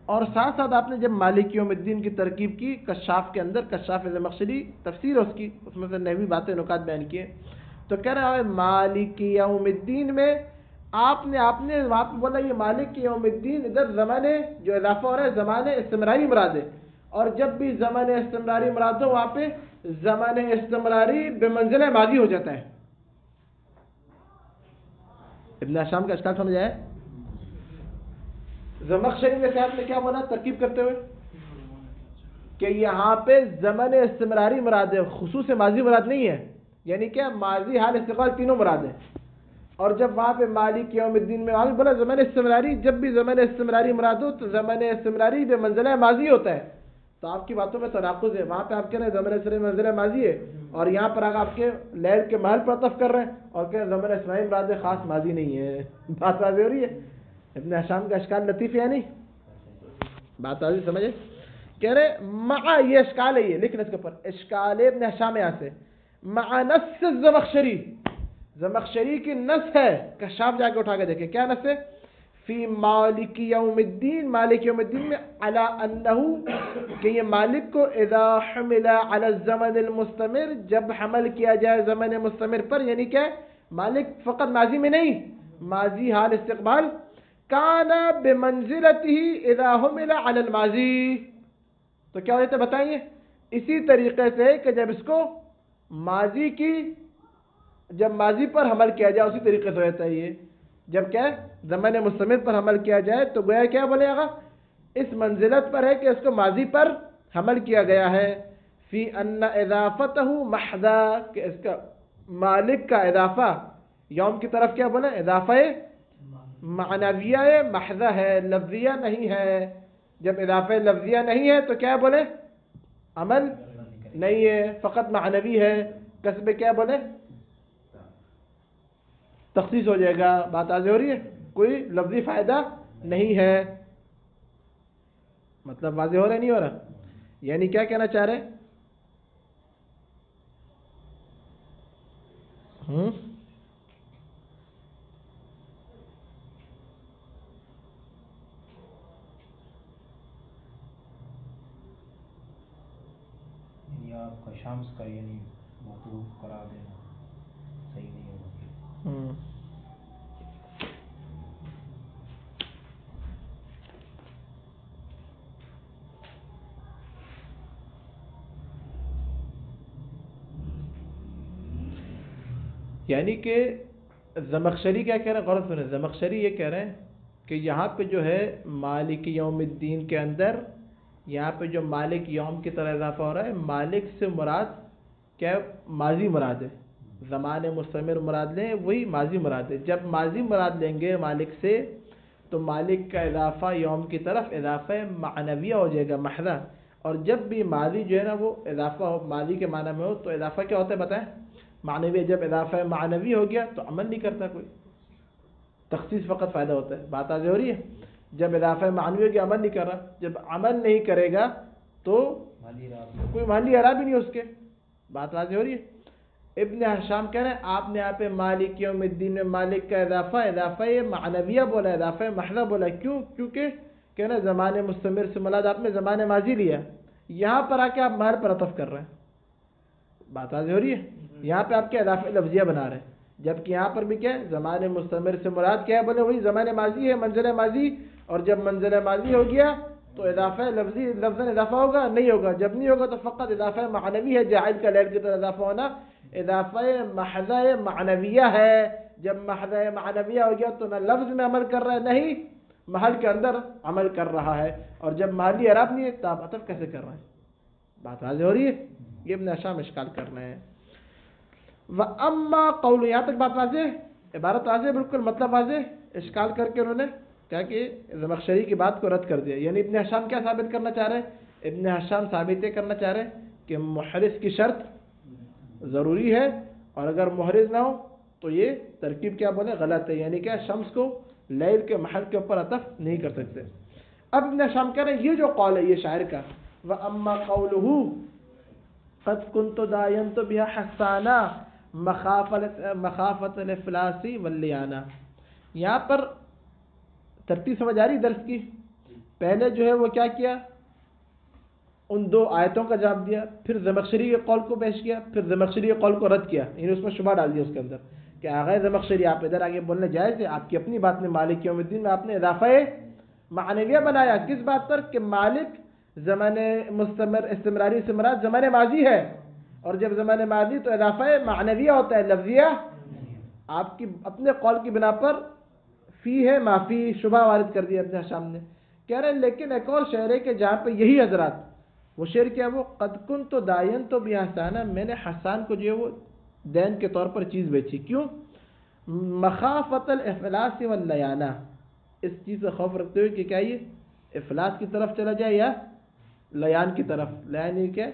اور ساتھ ساتھ آپ نے جب مالک یوم الدین کی ترکیب کی کشاف کے اندر، کشاف زمخشری تفسیر اس کی، اس میں سے نحوی باتیں نکات بیان کیے، تو کہہ رہے ہیں مالک یوم الدین میں آپ نے وہاں پہ بولا یہ مالک یوم الدین، ادھر زمانے جو اضافہ ہو رہا ہے زمان استمراری مراد ہے، اور جب بھی زمان استمراری مراد ہو وہاں پہ زمان استمراری بمنزلہ ماضی ہو جاتا ہے. ابن حشام کا اشکال سمجھ آیا؟ زمخشری میں صاحب نے کیا بولا ترکیب کرتے ہوئے کہ یہاں پہ زمن استمراری مراد ہے، خصوص ماضی مراد نہیں ہے. یعنی کیا؟ ماضی حال استقبال تینوں مراد ہے. اور جب وہاں پہ مالک یوم الدین میں وہاں پہ بولا زمن استمراری، جب بھی زمن استمراری مراد ہو تو زمن استمراری بے منزلہ ماضی ہوتا ہے. تو آپ کی باتوں میں تناقض ہے. وہاں پہ آپ کہہ رہے ہیں زمن استمراری منزلہ ماضی ہے، اور یہاں پر آپ کے لیل کے محل پر عطف کر رہے ہیں اور کہہ رہے ہیں زمن استمراری مراد خاص ماضی نہیں ہے. بات واضح ہو رہی ہے؟ ابن حشام کا اشکال لطیف ہے نہیں؟ بات واضح سمجھے؟ کہہ رہے مع، یہ اشکال ہے، یہ لکھنے اس کے اوپر اشکال ابن حشام یہاں سے مع نص الزمخشری، زمخشری کی نص ہے. کشاف جا کے اٹھا کے دیکھیں کیا نص ہے؟ فی مالک یوم الدین، مالک یوم الدین میں علی انہ، کہ یہ مالک کو اذا حمل علی الزمن المستمر، جب حمل کیا جائے زمن مستمر پر، یعنی کہ مالک فقط ماضی میں نہیں، ماضی حال استقبال، کان بمنزلتہ اذا حمل علی الماضی، تو کیا ہوتا ہے بتائیے؟ اسی طریقے سے کہ جب اس کو ماضی کی جب ماضی پر حمل کیا جائے اسی طریقے سے رہتا ہے یہ. جب کیا ہے زمان مستمر پر حمل کیا جائے تو گویا کیا بولے گا اس منزلت پر ہے کہ اس کو ماضی پر حمل کیا گیا ہے. فی ان اضافتہ محضا کہ اس کا مالک کا اضافہ یوم کی طرف کیا بولے اضافہ معنویہ محضا ہے, لفظیہ نہیں ہے. جب اضافہ لفظیہ نہیں ہے تو کیا بولے عمل نہیں ہے, فقط معنوی ہے. قصبے کیا بولے تخصیص ہو جائے گا. بات واضح ہو رہی ہے, کوئی لفظی فائدہ نہیں ہے. مطلب واضح ہو رہا ہے نہیں ہو رہا؟ یعنی کیا کہنا چاہ رہے ہیں؟ آپ کا شمس کا یعنی معطوف قرار دینا صحیح نہیں ہوگا. یعنی کہ زمخشری کیا کہہ رہے ہیں, غور سنیں. زمخشری یہ کہہ رہے ہیں کہ یہاں پہ جو ہے مالک یوم الدین کے اندر یہاں پہ جو مالک یوم کی طرح اضافہ ہو رہا ہے, مالک سے مراد کیا ماضی مراد ہے. زمان مستمر مراد لیں وہی ماضی مراد ہے. جب ماضی مراد لیں گے مالک سے تو مالک کا اضافہ یوم کی طرف اضافہ معنویہ ہو جائے گا محضا. اور جب بھی ماضی جو ہے نا وہ اضافہ ہو ماضی کے معنی میں ہو تو اضافہ کیا ہوتا ہے بتائیں معنوی. جب اضافہ معنوی ہو گیا تو عمل نہیں کرتا کوئی, تخصیص فقط فائدہ ہوتا ہے. بات واضح ہو رہی ہے؟ جب اضافہ معنوی ہو گیا عمل نہیں کر رہا, جب عمل نہیں کرے گا تو کوئی مالی اعراب بھی نہیں اس کے. بات واضح ہو رہی ہے؟ ابن حشام کہہ رہے ہیں آپ نے یہاں پہ مالک یوم الدین میں مالک کا اضافہ معنویہ بولا, اضافہ محض بولا. کیوں؟ کیونکہ کہنا زمان مستمر سے مراد آپ نے زمان ماضی لیا. یہاں پر آ کے آپ محل پر عطف کر رہے ہیں. بات واضح ہو رہی ہے؟ یہاں پہ آپ کے اضافہ لفظیہ بنا رہے ہیں, جبکہ یہاں پر بھی کیا ہے زمان مستمر سے مراد کیا ہے بولے وہی زمان ماضی ہے, منزل ماضی. اور جب منزل ماضی ہو گیا تو اضافہ لفظی لفظاً اضافہ ہوگا نہیں ہوگا. جب نہیں ہوگا تو فقط اضافہ معنوی ہے. جاعل کا لیل کی طرح اضافہ ہونا اضافہ محض معنویہ ہے. جب محض معنویہ ہو گیا تو نہ لفظ میں عمل کر رہا ہے نہیں محل کے اندر عمل کر رہا ہے. اور جب محلی اعراب نہیں ہے تو آپ عطف کیسے کر رہے ہیں؟ بات واضح ہو رہی ہے؟ یہ ابن حشام اشکال کر رہے ہیں. وَأَمَّا قَوْلُ یہاں تک بات واضح, عبارت واضح بالکل, مطلب واضح. اشکال کر کے انہوں نے کیا کہ زمخشری کی بات کو رد کر دیا. یعنی ابن حشام کیا ثابت کرنا چاہ رہے ہیں؟ ابن حشام ثابت یہ کرنا چاہ رہے ہیں کہ محرز کی شرط ضروری ہے, اور اگر محرز نہ ہو تو یہ ترکیب کیا بولے غلط ہے. یعنی کہ شمس کو لیل کے محل کے اوپر عطف نہیں کر سکتے. اب ابن حشام کہہ رہے ہیں یہ جو قول ہے یہ شاعر کا, وَأَمَّا قَوْلُهُ قَدْ كُنْتُ دَايَنْتُ بِهَا حَسَّانًا مخافت الافلاس واللیانا. یہاں پر ترتیب سمجھ آ رہی درس کی. پہلے جو ہے وہ کیا کیا, ان دو آیتوں کا جواب دیا, پھر زمخشری کے قول کو پیش کیا, پھر زمخشری کے قول کو رد کیا. یعنی اس میں شبہ ڈال دیا اس کے اندر کہ آغا زمخشری آپ ادھر آگے بولنے جائز ہے, آپ کی اپنی بات میں مالک یوم الدین میں آپ نے اضافہ معنویہ بنایا. کس بات پر کہ مالک زمان مستمر استمراری سے مراد زمان ماضی ہے, اور جب زمان ماضی تو اضافہ معنویہ ہوتا ہے لفظیہ. آپ کی اپنے قول کی بنا پر فی ہے معافی شبہ وارد کر دیا ابن حشام نے. کہہ رہے ہیں لیکن ایک اور شعر ہے کہ جہاں پہ یہی حضرات, وہ شعر کیا وہ قد کنت داینت بحسانہ, میں نے حسان کو جو ہے وہ دین کے طور پر چیز بیچی. کیوں؟ مخافت الافلاس واللیانہ, اس چیز سے خوف رکھتے ہوئے کہ کیا یہ افلاس کی طرف چلا جائے یا لیان کی طرف. لیان یہ کیا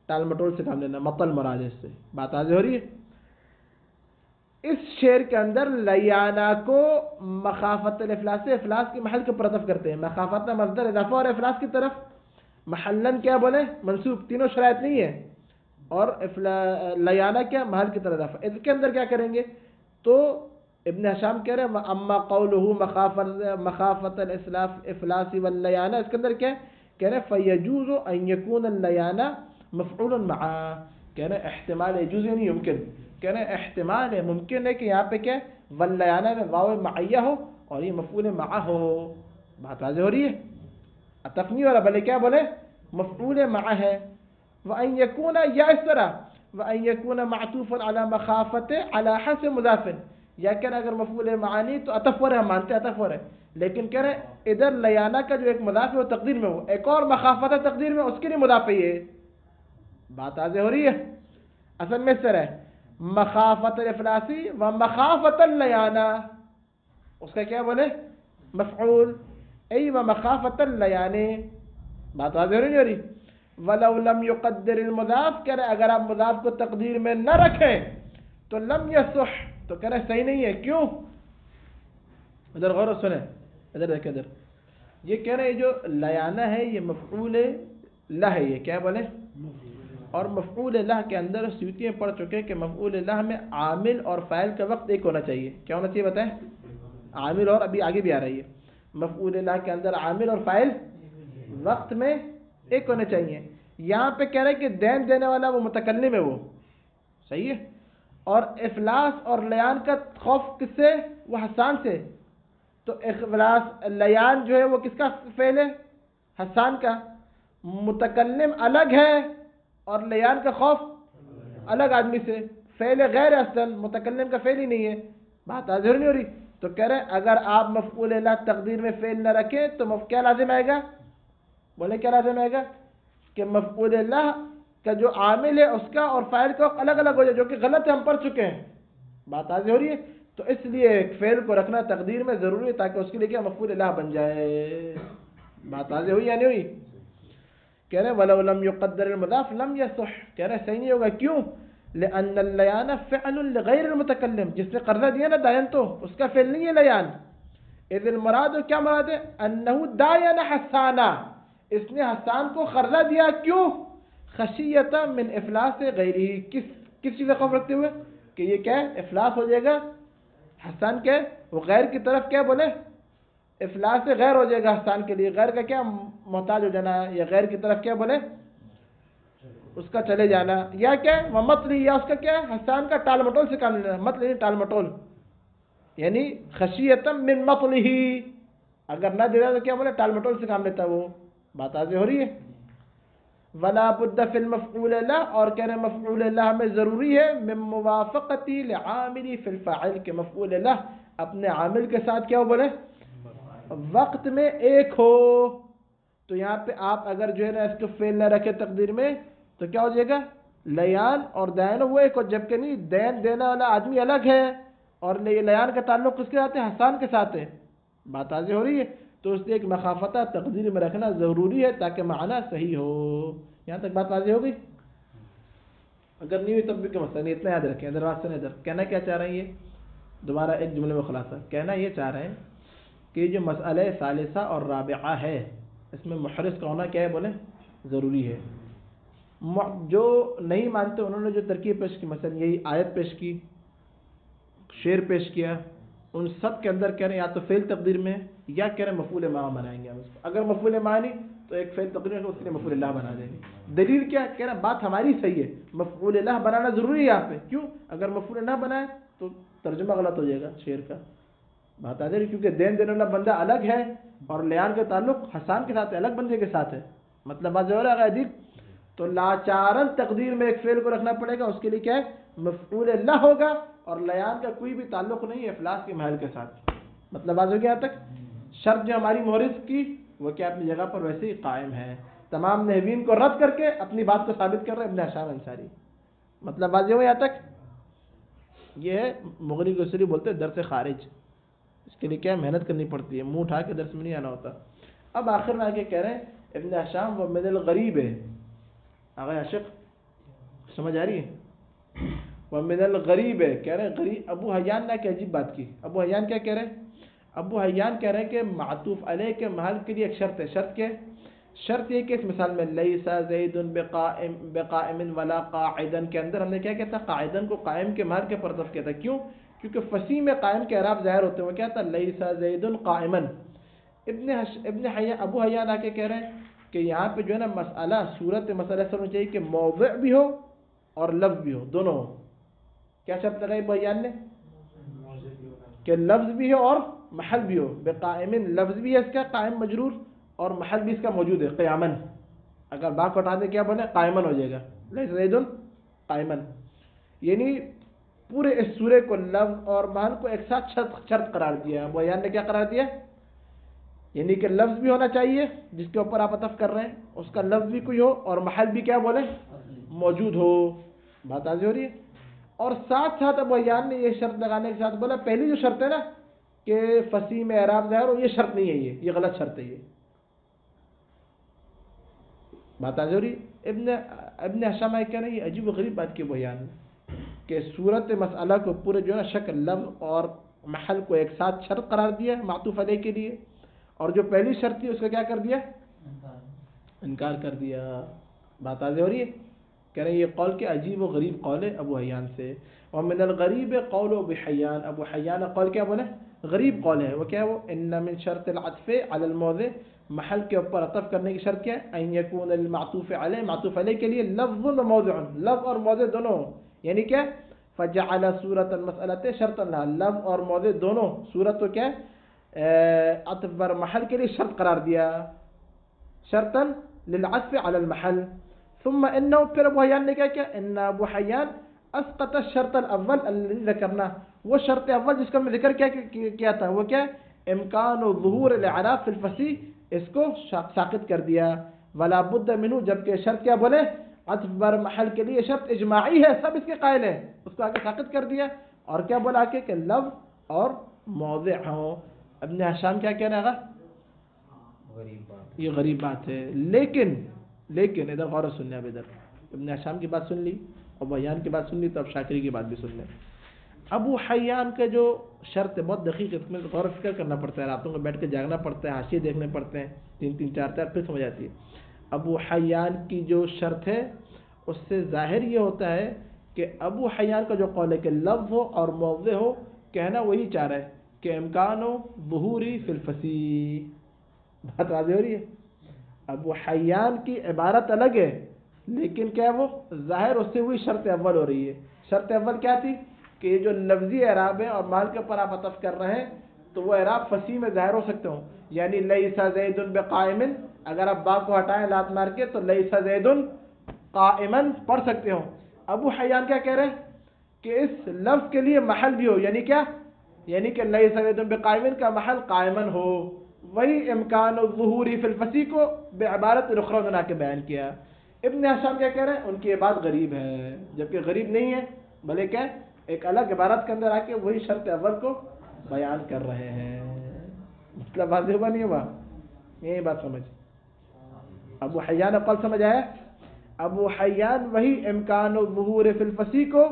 ٹال مٹول سے کام لینا, مطل مراد اس سے. بات واضح ہو رہی ہے؟ اس شعر کے اندر لیانہ کو مخافت الافلاس سے افلاس کے محل کے اوپر عطف کرتے ہیں. مخافت مصدر اضافہ اور افلاس کی طرف محلن کیا بولے منصوب, تینوں شرائط نہیں ہے. اور لیانہ کیا محل کی طرف اضافہ. اس کے اندر کیا کریں گے تو ابن حشام کہہ رہے ہیں اما قولہ مخافت الافلاس واللیانہ, اس کے اندر کیا کہہ رہے ہیں فیجوز ان یکون اللیانہ مفعول معا. کہہ رہے ہیں احتمال یجوز نہیں یمکن, کہہ رہے ہیں احتمال ہے ممکن ہے کہ یہاں پہ کیا واللیانہ میں واو معیہ ہو اور یہ مفعول معا ہو. بات واضح ہو رہی ہے؟ عطف نہیں ہو رہا بلکہ کیا بولے مفعول معا ہے. وان یکون یا اس طرح وأن يكون معطوفا على مخافة على حسب مضاف. یا کہہ رہے اگر مفعول معانی تو اطفور ہے، مانتے اطفور ہے، لیکن کہہ رہے ادھر لیانا کا جو ایک مضاف ہے وہ تقدیر میں ہو، ایک اور مخافت ہے تقدیر میں، اس کے لیے مضاف ہے. یہ بات واضح ہو رہی ہے. اصل میں اس طرح ہے مخافت الافلاسی و مخافت اللیانا، اس کا کیا بولے مفعول، ای و مخافت اللیانے. بات واضح ہو رہی. ولو لم يقدر المضاف، کہہ رہے اگر آپ مضاف کو تقدیر میں نہ رکھیں تو لم یصح، تو کہہ رہے صحیح نہیں ہے. کیوں؟ ادھر غور و سنیں، ادھر دیکھیں ادھر. یہ کہہ رہے جو لیانہ ہے یہ مفعول لہ ہے، یہ کیا بولے، اور مفعول لہ کے اندر سیوطیاں پڑھ چکے کہ مفعول لہ میں عامل اور فاعل کا وقت ایک ہونا چاہیے. کیا ہونا چاہیے بتائیں؟ عامل، اور ابھی آگے بھی آ رہی ہے مفعول لہ کے اندر عامل اور فاعل وقت میں ایک ہونے چاہیے. یہاں پہ کہہ رہے کہ دین دینے والا وہ متکلم ہے، وہ صحیح ہے. اور افلاس اور لیان کا خوف کس سے؟ وہ حسان سے. تو افلاس لیان جو ہے وہ کس کا فعل ہے؟ حسان کا. متکلم الگ ہے اور لیان کا خوف الگ آدمی سے. فعل غیر اصل، متکلم کا فعل ہی نہیں ہے. بات واضح نہیں ہو رہی. تو کہہ رہے اگر آپ مفعول لہ تقدیر میں فعل نہ رکھیں تو کیا لازم آئے گا؟ بولے کیا لازم آئے گا؟ کہ مفعول لہ کا جو عامل ہے اس کا اور فاعل کا الگ الگ ہو جائے، جو کہ غلط ہے، ہم پڑھ چکے ہیں. بات واضح ہو رہی ہے. تو اس لیے ایک فعل کو رکھنا تقدیر میں ضروری ہے تاکہ اس کے لیے کیا مفعول لہ بن جائے. بات واضح ہوئی یا نہیں ہوئی؟ کہہ رہے ولو لم يقدر المضاف لم يصح، کہہ رہے صحیح نہیں ہوگا. کیوں؟ لأن اللیان فعل لغیر المتکلم، جس نے قرضہ دیا نا داین، تو اس کا فعل نہیں ہے لیان. اذ المراد، کیا مراد ہے؟ انہ داین حسانا، اس نے حسان کو قرضہ دیا. کیوں؟ خشیۃ من افلاس غیرہ، کس چیز کا خوف رکھتے ہوئے کہ یہ کیا ہے افلاس ہو جائے گا. حسان کے وہ غیر کی طرف کیا بولے افلاس سے غیر ہو جائے گا. حسان کے لیے غیر کا کیا محتاج ہو جانا ہے، یا غیر کی طرف کیا بولے اس کا چلے جانا، یا کیا مطلی، یا اس کا کیا حسان کا ٹال مٹول سے کام لینا. مطلی ٹال مٹول یعنی خشیۃ من مطلہ، اگر نہ دے رہا تو کیا بولے ٹال مٹول سے کام لیتا وہ. بات واضح ہو رہی ہے. ولا بد فی المفعول لہ، اور کہہ رہے مفعول لہ میں ضروری ہے من موافقتی لعاملی فی الفاعل، کے مفعول لہ اپنے عامل کے ساتھ کیا ہو بولے وقت میں ایک ہو. تو یہاں پہ آپ اگر جو ہے نا اس کو فعل نہ رکھے تقدیر میں تو کیا ہو جائے گا لیان اور دین وہ ایک ہو، جبکہ نہیں دین دینے والا آدمی الگ ہے اور لیان کا تعلق کس کے ساتھ ہے؟ حسان کے ساتھ ہے. بات واضح ہو رہی ہے. تو اس لیے ایک مخافتہ تقدیر میں رکھنا ضروری ہے تاکہ معنی صحیح ہو. یہاں تک بات واضح ہو گئی؟ اگر نہیں ہوئی تب بھی کوئی مسئلہ نہیں. اتنا یاد رکھیں. ادھر بات سے ادھر کہنا کیا چاہ رہے ہیں؟ یہ دوبارہ ایک جملے میں خلاصہ کہنا یہ چاہ رہے ہیں کہ جو مسئلہ ثالثہ اور رابعہ ہے اس میں محرز کا ہونا کیا ہے بولے ضروری ہے. جو نہیں مانتے انہوں نے جو ترکیب پیش کی، مثلا یہی آیت پیش کی، شعر پیش کیا، ان سب کے اندر کہہ رہے ہیں یا تو فعل تقدیر میں یا کہہ رہے ہیں مفعول ماہ بنائیں گے ہم اس کو. اگر مفعول ماہ نہیں تو ایک فعل تقدیر میں اس کے لیے مفعول لہ بنا دیں گے. دلیل کیا کہہ رہے ہیں بات ہماری صحیح ہے، مفعول لہ بنانا ضروری ہے یہاں پہ. کیوں؟ اگر مفعول نہ بنائے تو ترجمہ غلط ہو جائے گا شعر کا. بات آ جائے کیونکہ دین دینے والا بندہ الگ ہے اور لیان کا تعلق حسان کے ساتھ ہے، الگ بندے کے ساتھ ہے. مطلب بات جو ہے ادھر تو لاچارن تقدیر میں ایک فعل کو رکھنا پڑے گا. اس کے لیے کیا ہے مفعول لہ ہوگا اور لیان کا کوئی بھی تعلق نہیں ہے افلاس کے محل کے ساتھ. مطلب بات ہو گیا یہاں تک. شرط جو ہماری محرز کی وہ کیا اپنی جگہ پر ویسے ہی قائم ہے. تمام نحوین کو رد کر کے اپنی بات کو ثابت کر رہے ابن ہشام انصاری. مطلب بات ہو یہاں تک. یہ ہے مغنی کو اسری بولتے ہیں درس خارج. اس کے لیے کیا محنت کرنی پڑتی ہے، منہ اٹھا کے درس میں نہیں آنا ہوتا. اب آخر میں آگے کہہ رہے ہیں ابن ہشام وہ من الغریب ہے. آگے عاشق سمجھ آ رہی ہے؟ وہ من الغریب ہے کہہ رہے ہیں غریب. ابو حیان نے کیا عجیب بات کی. ابو حیان کیا کہہ رہے ہیں؟ ابو حیان کہہ رہے ہیں کہ معطوف علیہ کے محل کے لیے ایک شرط ہے. شرط کیا؟ شرط یہ کہ اس مثال میں لیس زید بقائم ولا قاعدا کے اندر ہم نے کیا کہتا قاعدا کو قائم کے محل کے پرطف کیا تھا. کیوں؟ کیونکہ فصیح میں قائم کے اعراب ظاہر ہوتے ہیں. وہ کیا تھا لیس زید قائما. ابو حیان آ کے کہہ رہے ہیں کہ یہاں پہ جو ہے نا مسئلہ صورت مسئلہ سے ہونا چاہیے کہ موضع بھی ہو اور لفظ بھی ہو، دونوں ہو. کیا شرط لگائی ابو حیان نے؟ کہ لفظ بھی ہو اور محل بھی ہو. بقائم لفظ بھی ہے اس کا قائم مجرور اور محل بھی اس کا موجود ہے قیامن. اگر با کو ہٹا دے کیا بنے قائمن ہو جائے گا. لیس زید قائمن، یعنی پورے اس سورے کو لفظ اور محل کو ایک ساتھ شرط قرار دیا. ابو حیان نے کیا قرار دیا؟ یعنی کہ لفظ بھی ہونا چاہیے جس کے اوپر آپ عطف کر رہے ہیں، اس کا لفظ بھی کوئی ہو اور محل بھی کیا بولے موجود ہو. بات واضح ہو رہی ہے. اور ساتھ ساتھ ابو حیان نے یہ شرط لگانے کے ساتھ بولا پہلی جو شرط ہے نا کہ فصیح میں اعراب ظاہر ہو، یہ شرط نہیں ہے، یہ غلط شرط ہے. یہ بات واضح ہو رہی ہے. ابن ہشام کہنا یہ عجیب و غریب بات کی ابو حیان نے کہ صورت مسئلہ کو پورے جو ہے نا شکل لفظ اور محل کو ایک ساتھ شرط قرار دیا معطوف علیہ کے لیے، اور جو پہلی شرط تھی اس کا کیا کر دیا؟ انکار کر دیا. بات واضح ہو رہی ہے. کہہ رہے ہیں یہ قول کے عجیب و غریب قول ہے ابو حیان سے. اور من الغریب قول ابو حیان، ابو حیان قول کیا بولے؟ غریب قول ہے. وہ کیا ہے؟ وہ ان من شرط العطف علی الموضع، محل کے اوپر عطف کرنے کی شرط کیا ہے؟ ان یکون المعطوف علیہ، معطوف علیہ کے لیے لفظ و موضع، لفظ اور موضع دونوں. یعنی کیا؟ فجعل صورت المسألۃ شرطا لها، لفظ اور موضع دونوں صورت تو کیا ہے عطف بر محل کے لیے شرط قرار دیا، شرطا للعطف على المحل. ثم انه پھر ابو حیان نے کیا کیا؟ ان ابو حیان اسقط الشرط الاول الذي ذکرنا، وہ شرط اول جس کا میں ذکر کیا تھا وہ کیا؟ امکان ظہور الاعراب فی الفصیح، اس کو ساقط کر دیا. ولا بد منه، جبکہ شرط کیا بولے عطف بر محل کے لیے شرط اجماعی ہے، سب اس کے قائل ہیں، اس کو آگے ساقط کر دیا. اور کیا بولا آگے کہ لفظ اور موضع ہو. ابن ہشام کیا کہنا ہے؟ غریب بات، یہ غریب بات ہے. لیکن ادھر غور سننے، اب ادھر ابن ہشام کی بات سن لی، ابو حیان کی بات سن لی، تو اب شاکری کی بات بھی سن لیں. ابو حیان کا جو شرط ہے بہت دقیق، اس میں غور و فکر کرنا پڑتا ہے، راتوں کو بیٹھ کے جاگنا پڑتا ہے، حاشیے دیکھنے پڑتے ہیں، 3 4 پھر سمجھ آتی ہے. ابو حیان کی جو شرط ہے اس سے ظاہر یہ ہوتا ہے کہ ابو حیان کا جو قول ہے کہ لفظ ہو اور موضع ہو، کہنا وہی چاہ رہا ہے کہ امکان ہو ظہوری فی الفصیح. بات واضح ہو رہی ہے. ابو حیان کی عبارت الگ ہے، لیکن کیا وہ ظاہر اس سے وہی شرط اول ہو رہی ہے. شرط اول کیا تھی کہ یہ جو لفظی اعراب ہے اور مال کے اوپر آپ عطف کر رہے ہیں تو وہ اعراب فصیح میں ظاہر ہو سکتے ہوں. یعنی لیس زید بقائم، اگر آپ با کو ہٹائیں لات مار کے تو لیس زید قائما پڑھ سکتے ہوں. ابو حیان کیا کہہ رہے ہیں کہ اس لفظ کے لیے محل بھی ہو، یعنی کیا؟ یعنی کہ لیس زید بقائم کا محل قائما ہو. وہی امکان الظہوری فی الفصیح کو بعبارت اخری بنا کے بیان کیا. ابن ہشام کیا کہہ رہے ہیں؟ ان کی یہ بات غریب ہے، جبکہ غریب نہیں ہے، بلکہ کیا ایک الگ عبارت کے اندر آ کے وہی شرط اول کو بیان کر رہے ہیں. مطلب واضح ہوا نہیں ہوا؟ یہی بات سمجھ. ابو حیان قول سمجھ آیا؟ ابو حیان وہی امکان الظہور فی الفصیح کو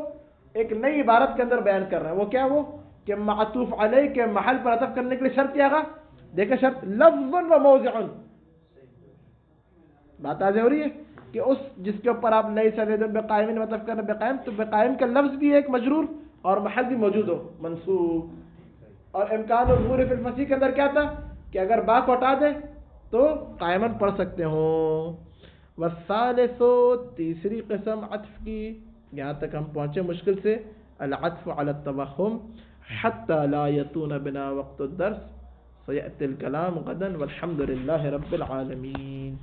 ایک نئی عبارت کے اندر بیان کر رہے ہیں. وہ کیا؟ وہ کہ معطوف علیہ کے محل پر عطف کرنے کے لیے شرط کیا گا؟ دیکھیں شرط لفظ و موضع. بات واضح ہو رہی ہے کہ اس جس کے اوپر آپ لیس زید بقائم مطلب کرنا بقائم، تو بقائم کا لفظ بھی ایک مجرور اور محل بھی موجود ہو منصوب. اور امکان الظہور فی الفصیح کے اندر کیا تھا کہ اگر با کو ہٹا دیں تو قائمن پڑھ سکتے ہوں. والثالث، تیسری قسم عطف کی، یہاں تک ہم پہنچے مشکل سے، العطف علی التوہم حتی لا یتون بنا وقت الدرس. سیأتی الکلام غدا والحمد للہ رب العالمین.